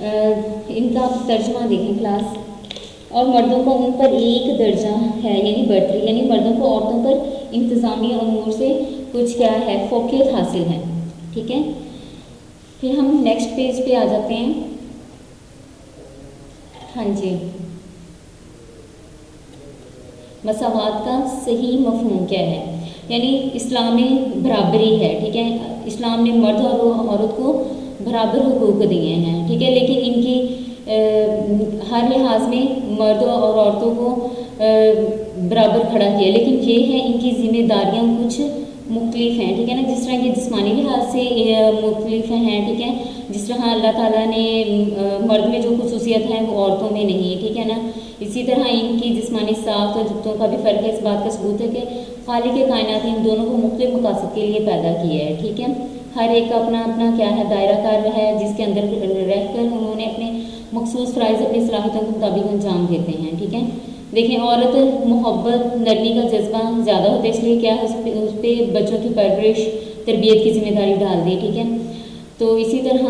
ان کا آپ ترجمہ دیکھیں کلاس. اور مردوں کو ان پر 1 درجہ ہے یعنی برتری، یعنی مردوں کو عورتوں پر انتظامی امور سے کچھ کیا ہے فوقیت حاصل ہے. ٹھیک ہے. پھر ہم نیکسٹ پیج پہ آ جاتے ہیں. ہاں جی، مساوات کا صحیح مفہوم کیا ہے؟ یعنی اسلام میں برابری ہے. ٹھیک ہے. اسلام نے مرد اور عورت کو برابر حقوق دیے ہیں. ٹھیک ہے. لیکن ان کی ہر لحاظ میں مردوں اور عورتوں کو برابر کھڑا کیا، لیکن یہ ہے ان کی ذمہ داریاں کچھ مختلف ہیں. ٹھیک ہے نا. جس طرح یہ جسمانی لحاظ سے مختلف ہیں. ٹھیک ہے. جس طرح اللہ تعالیٰ نے مرد میں جو خصوصیت ہیں وہ عورتوں میں نہیں. ٹھیک ہے نا. اسی طرح ان کی جسمانی ساخت اور جبتوں کا بھی فرق ہے. اس بات کا ثبوت ہے کہ خالق کائنات ان دونوں کو مختلف مقاصد کے لیے پیدا کیا ہے. ٹھیک ہے. ہر ایک کا اپنا اپنا کیا ہے دائرہ کار ہے، جس کے اندر رہ کر انہوں نے اپنے مخصوص فرائض اپنی صلاحیتوں کے مطابق انجام دیتے ہیں. ٹھیک ہے. دیکھیں، عورت محبت نرمی کا جذبہ زیادہ ہوتا ہے، اس لیے کیا ہے اس پہ بچوں کی پرورش تربیت کی ذمہ داری ڈال دی. ٹھیک ہے. تو اسی طرح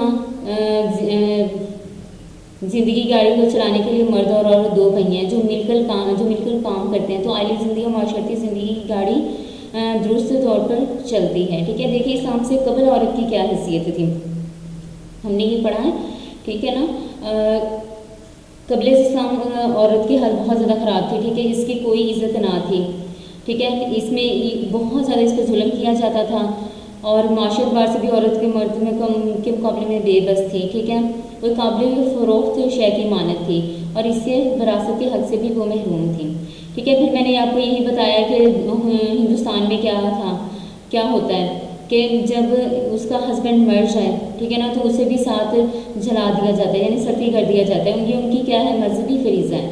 زندگی گاڑی کو چلانے کے لیے مرد اور عورت 2 پہیے ہیں جو مل کر کام کرتے ہیں. تو عائلی زندگی اور معاشرتی زندگی کی گاڑی درست طور پر چلتی ہے. ٹھیک ہے. دیکھیے، اسلام سے قبل عورت کی کیا حیثیت تھی، ہم نے یہ پڑھا ہے. ٹھیک ہے نا. قبل اسلام عورت کی حالت بہت زیادہ خراب تھی. ٹھیک ہے. اس کی کوئی عزت نہ تھی. ٹھیک ہے. اس میں بہت زیادہ اس پہ ظلم کیا جاتا تھا، اور معاشی اعتبار سے بھی عورت کے مرد میں کے مقابلے میں بے بس تھی. ٹھیک ہے. وہ قابل فروخت شے کی مانت تھی، اور اس سے وراثت کے حق سے بھی وہ محروم تھی. ٹھیک ہے. پھر میں نے آپ کو یہی بتایا کہ ہندوستان میں کیا ہوتا ہے کہ جب اس کا ہسبینڈ مر جائے، ٹھیک ہے نا، تو اسے بھی ساتھ جلا دیا جاتا ہے، یعنی ستی کر دیا جاتا ہے. ان کی کیا ہے مذہبی فریضہ ہے.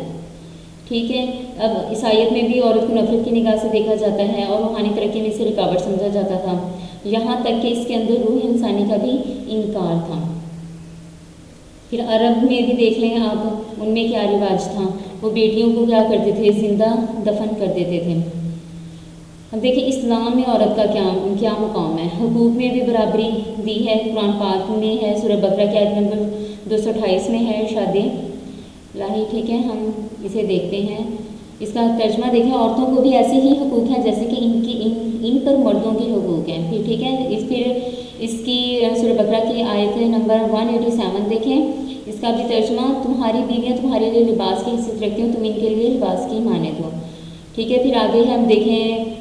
ٹھیک ہے. اب عیسائیت میں بھی عورت کو نفرت کی نگاہ سے دیکھا جاتا ہے، اور روحانی ترقی میں اسے رکاوٹ سمجھا جاتا تھا، یہاں تک کہ اس کے اندر روح انسانی کا بھی انکار تھا. پھر عرب میں بھی دیکھ لیں آپ، ان میں کیا رواج تھا، وہ بیٹیوں کو کیا کرتے تھے، زندہ دفن کر دیتے تھے. اب دیکھیں اسلام میں عورت کا کیا مقام ہے. حقوق میں بھی برابری دی ہے. قرآن پاک میں ہے، سورہ بقرہ کی آیت نمبر 228 میں ہے ارشاد الہی. ٹھیک ہے. ہم اسے دیکھتے ہیں. اس کا ترجمہ دیکھیں، عورتوں کو بھی ایسے ہی حقوق ہیں جیسے کہ ان پر مردوں کے حقوق ہیں. پھر ٹھیک ہے. پھر اس کی سورہ بقرہ کی آیت نمبر 187 دیکھیں. اس کا بھی ترجمہ، تمہاری بیویاں تمہارے لیے لباس کی حیثیت رکھتی ہوں، تم ان کے لیے لباس کی مانند ہو. ٹھیک ہے. پھر آگے ہم دیکھیں،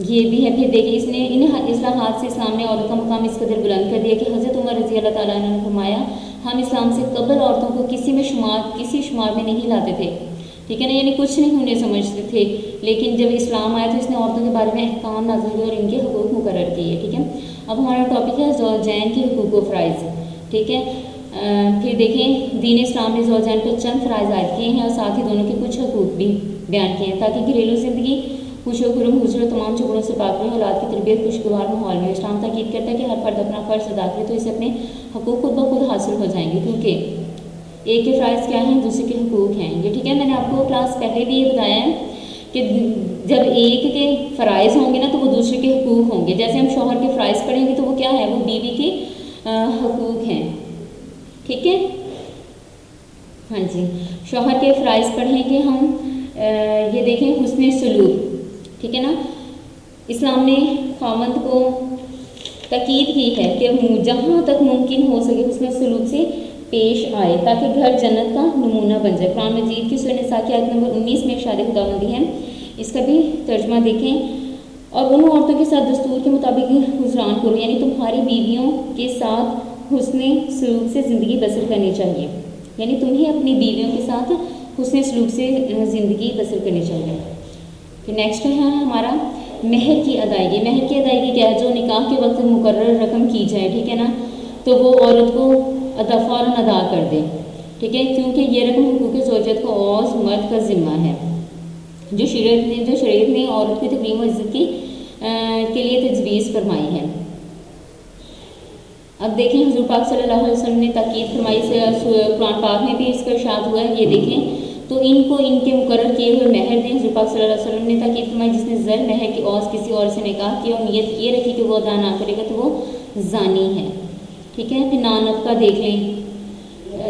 یہ بھی ہے. پھر دیکھیں، اس نے ان اصلاحات سے اسلام نے عورت کا مقام اس قدر بلند کر دیا کہ حضرت عمر رضی اللہ تعالیٰ عنہ نے فرمایا، ہم اسلام سے قبل عورتوں کو کسی شمار میں نہیں لاتے تھے. ٹھیک ہے نا. یعنی کچھ نہیں انہیں سمجھتے تھے، لیکن جب اسلام آیا تو اس نے عورتوں کے بارے میں احکام نازل کیے اور ان کے حقوق مقرر کیے. ٹھیک ہے. اب ہمارا ٹاپک ہے زوجین کے حقوق و فرائض. ٹھیک ہے. پھر دیکھیں، دین اسلام نے زوجین پر چند فرائض عائد کیے ہیں، اور ساتھ ہی دونوں کے کچھ حقوق بھی بیان کیے ہیں تاکہ گھریلو زندگی خوش و خرم گزرے، تمام جھگڑوں سے پاک رہے، اولاد کی تربیت خوشگوار ماحول میں. اسلام تاکید کرتا ہے کہ ہر فرد اپنا فرض ادا کرے تو اسے اپنے حقوق خود بخود حاصل ہو جائیں گے، کیونکہ ایک کے فرائض کیا ہیں، دوسرے کے حقوق ہیں. یہ ٹھیک ہے. میں نے آپ کو کلاس پہلے بھی یہ بتایا ہے کہ جب ایک کے فرائض ہوں گے نا تو وہ دوسرے کے حقوق ہوں گے. جیسے ہم شوہر کے فرائض پڑھیں گے تو وہ کیا ہے، وہ بیوی کے حقوق ہیں. ٹھیک ہے. ہاں جی. شوہر کے فرائض پڑھیں گے ہم. یہ دیکھیں، حسن سلوک. ٹھیک ہے نا. اسلام نے خاوند کو تاکید کی ہے کہ جہاں تک ممکن ہو سکے حسن سلوک سے پیش آئے تاکہ گھر جنت کا نمونہ بن جائے. قرآن مجید کی سورہ نساء کی آیت نمبر 19 میں ارشاد خداوندی ہے. اس کا بھی ترجمہ دیکھیں. اور ان عورتوں کے ساتھ دستور کے مطابق گزران کرو، یعنی تمہاری بیویوں کے ساتھ حسن سلوک سے زندگی بسر کرنی چاہیے. یعنی تمہیں اپنی بیویوں کے ساتھ حسن سلوک سے زندگی بسر کرنی چاہیے. پھر نیکسٹ ہے ہمارا مہر کی ادائیگی. مہر کی ادائیگی کیا ہے، جو نکاح کے وقت مقرر رقم کی جائے. ٹھیک ہے نا. تو وہ عورت کو فوراً ادا کر دے. ٹھیک ہے. کیونکہ یہ رقم حقوق زوجیت کو عوض مرد کا ذمہ ہے، جو شریعت نے عورت کی تکریم و عزت کے لیے تجویز فرمائی ہے. اب دیکھیں، حضور پاک صلی اللہ علیہ وسلم نے تاکید فرمائی سے قرآن پاک میں بھی اس کا ارشاد ہوا ہے. یہ دیکھیں، تو ان کو ان کے مقرر کیے ہوئے مہر دیں. حضور پاک صلی اللہ علیہ وسلم نے تاکید فرمائی، جس نے زر مہر کی عوض کسی اور سے نکاح کیا اور نیت یہ رکھی کہ وہ ادا نہ کرے گا تو وہ زانی ہے. ٹھیک ہے. پھر نان نفقہ دیکھ لیں.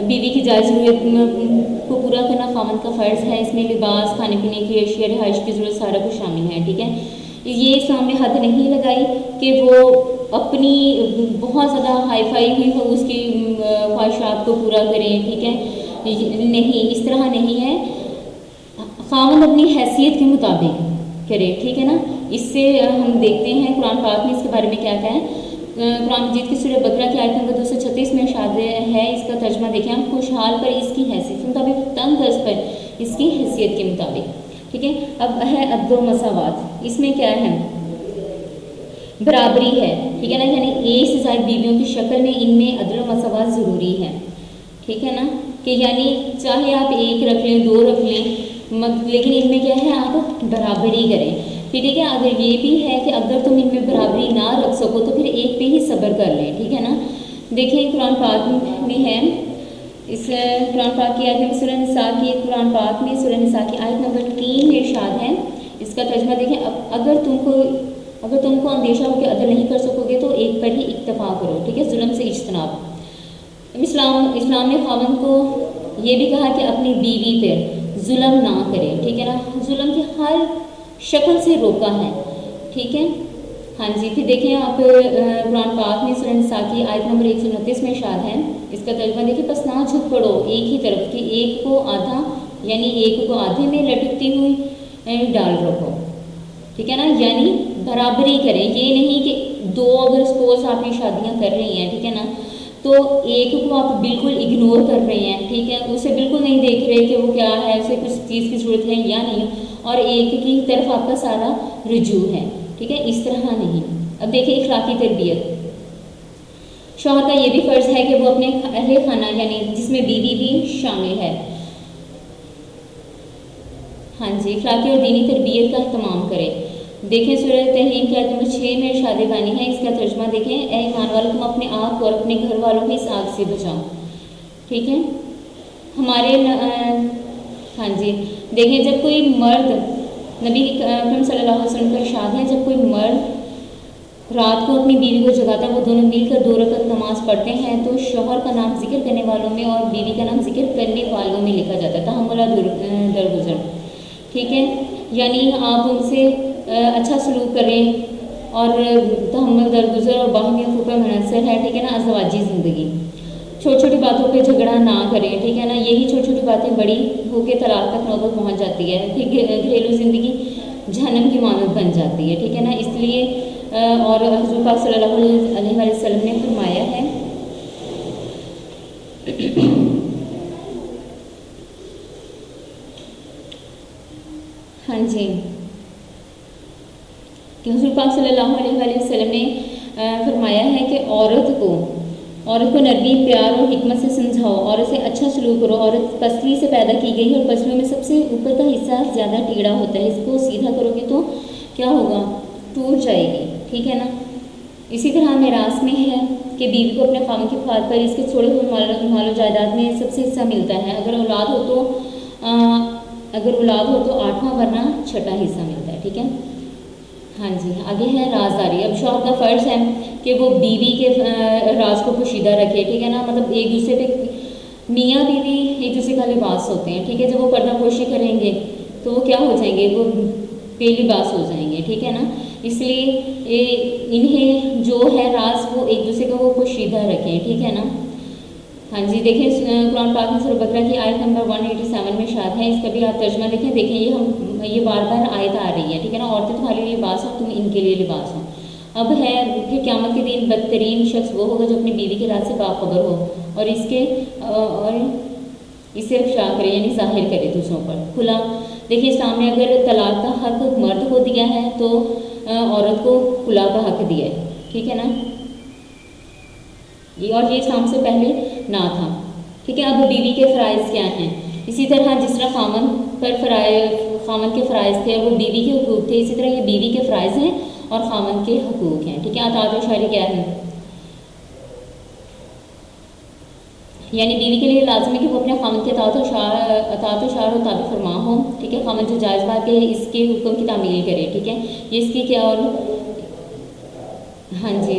بیوی کی جائز ضرورت کو پورا کرنا خاوند کا فرض ہے. اس میں لباس، کھانے پینے کی اشیاء، رہائش کی ضرورت سارا کچھ شامل ہے. ٹھیک ہے. یہ اسلام نے حد نہیں لگائی کہ وہ اپنی بہت زیادہ ہائی فائی ہوئی ہو اس کی خواہشات کو پورا کریں. ٹھیک ہے. نہیں، اس طرح نہیں ہے. خاوند اپنی حیثیت کے مطابق کرے. ٹھیک ہے نا. اس سے ہم دیکھتے ہیں قرآن پاک میں اس کے بارے میں کیا ہے. قرآن مجید کی سورہ بقرہ کی آیت نمبر 236 میں ارشاد ہے. اس کا ترجمہ دیکھیں ہم. خوشحال پر اس کی حیثیت کے مطابق، تنگ دست پر اس کی حیثیت کے مطابق. ٹھیک ہے. اب ہے عدل و مساوات. اس میں کیا ہے؟ برابری ہے. ٹھیک ہے نا. یعنی ایک سے زائد بیویوں کی شکل میں ان میں عدل و مساوات ضروری ہے. ٹھیک ہے نا. کہ یعنی چاہے آپ ایک رکھ لیں، دو رکھ لیں، لیکن ان میں کیا ہے آپ برابری کریں. ٹھیک ہے. اگر یہ بھی ہے کہ اگر تم ان میں برابری نہ رکھ سکو تو پھر ایک پہ ہی صبر کر لیں. ٹھیک ہے نا. دیکھیں قرآن پاک میں ہے، اس قرآن پاک کی آیت میں سورہ نساء کی، قرآن پاک میں سورہ نساء کی آیت نمبر 3 میں ارشاد ہے. اس کا ترجمہ دیکھیں. اگر تم کو اندیشہ ہو کہ عدل نہیں کر سکو گے تو ایک پر ہی اکتفا کرو. ٹھیک ہے. ظلم سے اجتناب. اسلام نے خاوند کو یہ بھی کہا کہ اپنی بیوی پر ظلم نہ کرے. ٹھیک ہے نا. ظلم کی ہر شکل سے روکا ہے. ٹھیک ہے. ہاں جی. پھر دیکھیں آپ قرآن پاک میں سورہ نساء کی آیت نمبر 129 میں ارشاد ہے. اس کا ترجمہ دیکھیں. پس نہ جھک پڑو ایک ہی طرف کی، ایک کو آدھا یعنی ایک کو آدھے میں لٹکتی ہوئی ڈال رکھو. ٹھیک ہے نا. یعنی برابری کریں. یہ نہیں کہ دو اگر سپوز آپ نے شادیاں کر رہی ہیں، ٹھیک ہے نا، تو ایک کو آپ بالکل اگنور کر رہے ہیں. ٹھیک ہے. اسے بالکل نہیں دیکھ رہے کہ وہ کیا ہے، اسے کچھ چیز کی ضرورت ہے یا نہیں، اور ایک کی طرف آپ کا سارا رجوع ہے. ٹھیک ہے. اس طرح نہیں. اب دیکھیں اخلاقی تربیت. شوہر کا یہ بھی فرض ہے کہ وہ اپنے اہل خانہ یعنی جس میں بیوی بھی شامل ہے، ہاں جی، اخلاقی اور دینی تربیت کا اہتمام کرے. دیکھیں سورہ تحریم کی آیت نمبر 6 میں ارشاد بانی ہے. اس کا ترجمہ دیکھیں. اے ایمان والو تم اپنے آپ کو اور اپنے گھر والوں کو اس آگ سے بچاؤ. ٹھیک ہے. ہمارے ہاں جی دیکھیں جب کوئی مرد، نبی اکرم صلی اللہ علیہ وسلم کا ارشاد ہے، جب کوئی مرد رات کو اپنی بیوی کو جگاتا ہے، وہ دونوں مل کر 2 رکعت نماز پڑھتے ہیں تو شوہر کا نام ذکر کرنے والوں میں اور بیوی کا نام ذکر کرنے والوں میں لکھا جاتا ہے. تحمل درگزر. ٹھیک ہے. یعنی آپ ان سے اچھا سلوک کریں اور تحمل درگزر اور باہمی حقوق پر منحصر ہے. ٹھیک ہے نا. ازدواجی زندگی چھوٹی چھوٹی باتوں پہ جھگڑا نہ کریں. ٹھیک ہے نا. یہی چھوٹی چھوٹی باتیں بڑی ہو کے طلاق تک نوبت پہنچ جاتی ہے. پھر گھریلو زندگی جہنم کی مانند بن جاتی ہے. ٹھیک ہے نا. اس لیے اور حضور پاک صلی اللہ علیہ وسلم نے فرمایا ہے ہاں جی کہ حضور پاک صلی اللہ علیہ وسلم نے فرمایا ہے کہ عورت کو نرمی، پیار اور حکمت سے سمجھاؤ، عورت سے اچھا سلوک کرو. عورت پسلی سے پیدا کی گئی ہے اور پسلیوں میں سب سے اوپر کا حصہ زیادہ ٹیڑھا ہوتا ہے. اس کو سیدھا کرو گے تو کیا ہوگا؟ ٹوٹ جائے گی. ٹھیک ہے نا. اسی طرح میراث میں ہے کہ بیوی کو اپنے خاوند کی فات پر اس کے چھوڑے ہوئے مال و جائیداد میں سب سے حصہ ملتا ہے. اگر اولاد ہو تو 8واں ورنہ 6واں حصہ ملتا ہے. ٹھیک ہے. ہاں جی. آگے ہے رازداری. اب شوہر کا فرض ہے کہ وہ بیوی کے راز کو پوشیدہ رکھے. ٹھیک ہے نا. مطلب ایک دوسرے پہ میاں بیوی ایک دوسرے کا لباس ہوتے ہیں. ٹھیک ہے. جب وہ پردہ پوشی کریں گے تو وہ کیا ہو جائیں گے؟ وہ بے لباس ہو جائیں گے. ٹھیک ہے نا. اس لیے انہیں جو ہے راز وہ ایک دوسرے کو وہ پوشیدہ رکھیں. ٹھیک ہے نا. ہاں جی. دیکھیں قرآن پاک میں سورہ بقرہ کی آیت نمبر 187 میں ارشاد ہے. اس کا بھی آپ ترجمہ دیکھیں. دیکھیں یہ بار بار آیت آ رہی ہے. ٹھیک ہے نا. عورتیں تمہارے لیے لباس ہوں، تم ان کے لیے لباس ہو. اب ہے کہ قیامت کے دن بدترین شخص وہ ہوگا جو اپنی بیوی کے راز سے باخبر ہو اور اسے افشا کرے یعنی ظاہر کرے دوسروں پر کھلا. دیکھیے اسلام نے اگر طلاق کا حق مرد کو دیا ہے تو عورت کو کھلا کا حق دیا ہے. ٹھیک ہے نا. اور یہ اسلام سے پہلے نہ تھا. ٹھیک ہے. اب بیوی کے فرائض کیا ہیں؟ اسی طرح جس طرح خاوند کے فرائض تھے اور وہ بیوی کے حقوق تھے، اسی طرح یہ بیوی کے فرائض ہیں اور خاوند کے حقوق ہیں. ٹھیک ہے. اطاعت و شاعری کیا ہے؟ یعنی بیوی کے لیے لازم ہے کہ وہ اپنے خاوند کے اطاعت و شاعر و تابع فرما ہو. ٹھیک ہے. خاوند جو جائز بات ہے اس کے حکم کی تعمیل کرے. ٹھیک ہے. یہ اس کی کیا اور ہاں جی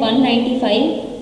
195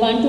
1 to